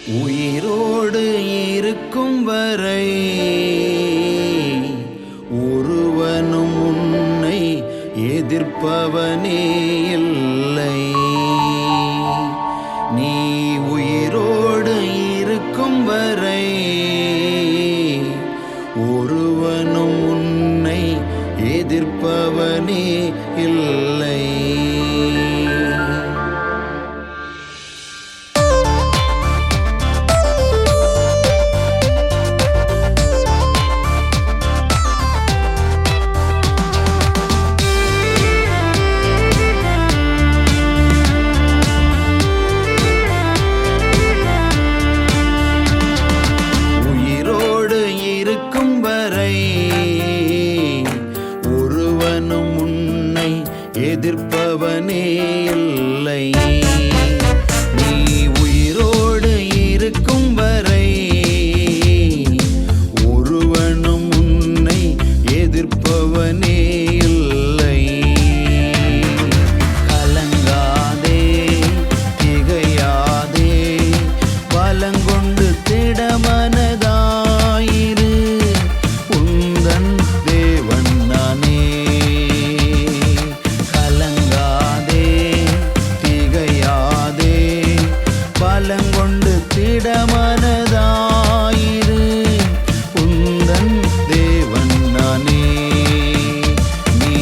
உயிரோடு இருக்கும் வரை ஒருவனும் உன்னை எதிர்ப்பவனே இல்லை. நீ உயிரோடு இருக்கும் வரை ஒருவனும் உன்னை எதிர்ப்பவனே இல்லை. ஒருவனும் உன்னை எதிர்ப்பவனே இல்லை. நீ உயிரோடு இருக்கும் வரை ஒருவனும் உன்னை எதிர்ப்பவனே இல்லை. கலங்காதே, திகையாதே, பலங்கொண்டு திடமனதாயிரு. உந்தன் தேவன் நானே. கலங்காதே, திகையாதே, பலங்கொண்டு திடமனதாயிரு. உந்தன் தேவன் நானே. நீ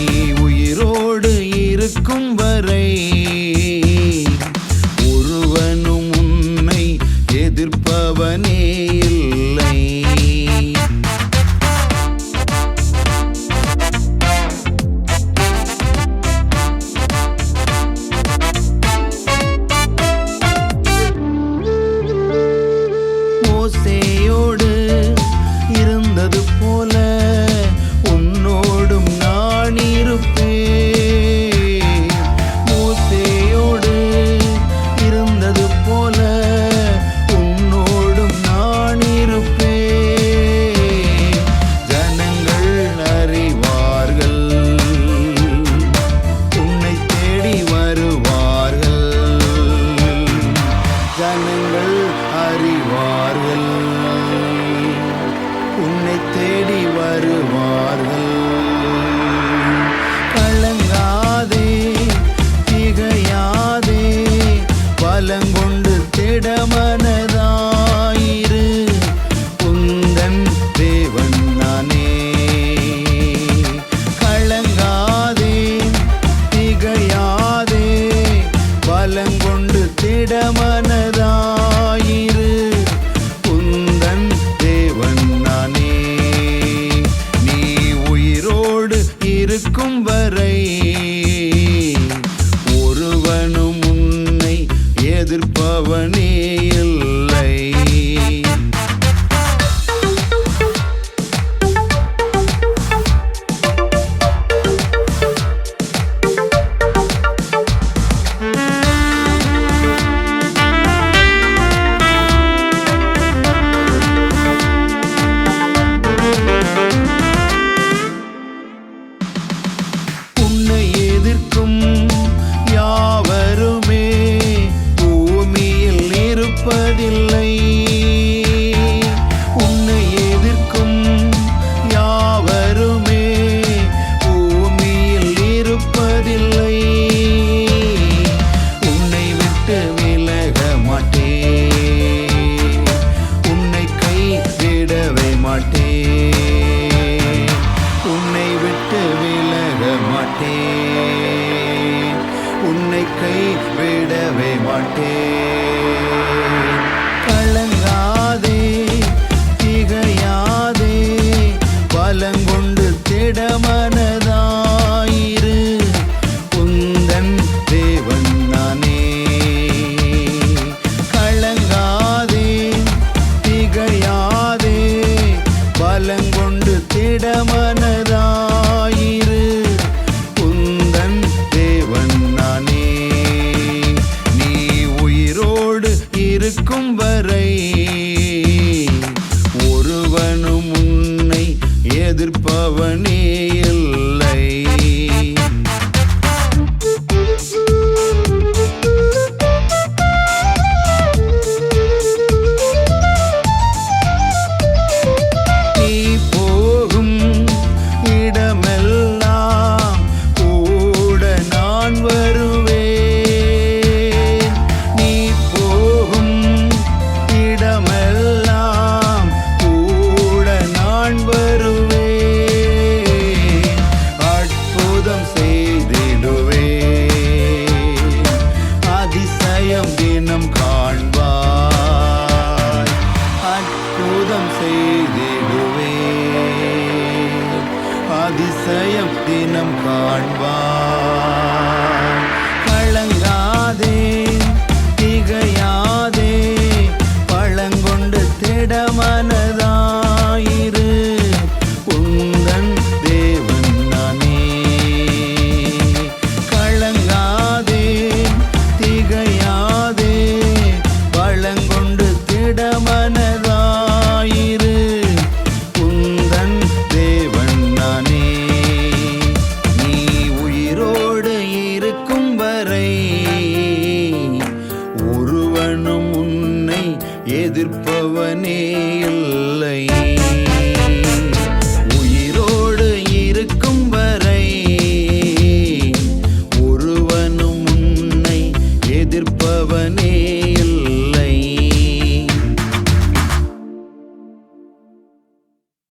உயிரோடு இருக்கும் வரை ஒருவனும் உன்னை எதிர்ப்பவனே இல்லை. மோசேயோடு இருந்தது போல உன்னோடும் நான் இருப்பேன். மோசேயோடு இருந்தது போல உன்னோடும் நான் இருப்பேன். ஜனங்கள் அறிவார்கள், உன்னை தேடி வருவார்கள். ஜனங்கள் அறிவார்கள், உன்னை தேடி வருவார்கள். கலங்காதே, திகையாதே, பலங்கொண்டு திடமனதாயிரு. உந்தன் தேவன் நானே. கலங்காதே, திகையாதே, பலங்கொண்டு திடமனதாயிரு. உந்தன் தேவன் நானே. நீ உயிரோடு இருக்கும் வரை ஒருவனும் உன்னை எதிர்ப்பவனே இல்லை. உன்னை எதிர்க்கும் யாவருமே பூமியில் இருப்பதில்லை. உன்னை எதிர்க்கும் யாவருமே பூமியில் இருப்பதில்லை. உன்னை விட்டு விலக மாட்டேன், உன்னை கைவிடவே மாட்டேன். உன்னை விட்டு விலக மாட்டேன், உன்னை கைவிடவே மாட்டேன். கலங்காதே, திகையாதே, பலங்கொண்டு திடமனதாயிரு. உந்தன் தேவன் நானே. கலங்காதே, திகையாதே, பலங்கொண்டு திடமனதாயிரு. உந்தன் தேவன் நானே. நீ உயிரோடு இருக்கும் வரை ஒருவனும் உன்னை எதிர்ப்பவனே இல்லை. அதிசயம் தினம் காண்பார். கலங்காதே, திகையாதே, பழங்கொண்டு திடமனதாயிரு, உந்தன் தேவன் நானே. கலங்காதே, திகையாதே, பழங்கொண்டு திடமனதாயிரு, உந்தன் தேவன் நானே. நீ உயிரோடு இருக்கும் வரை ஒருவனும் உன்னை எதிர்ப்பவனே இல்லை.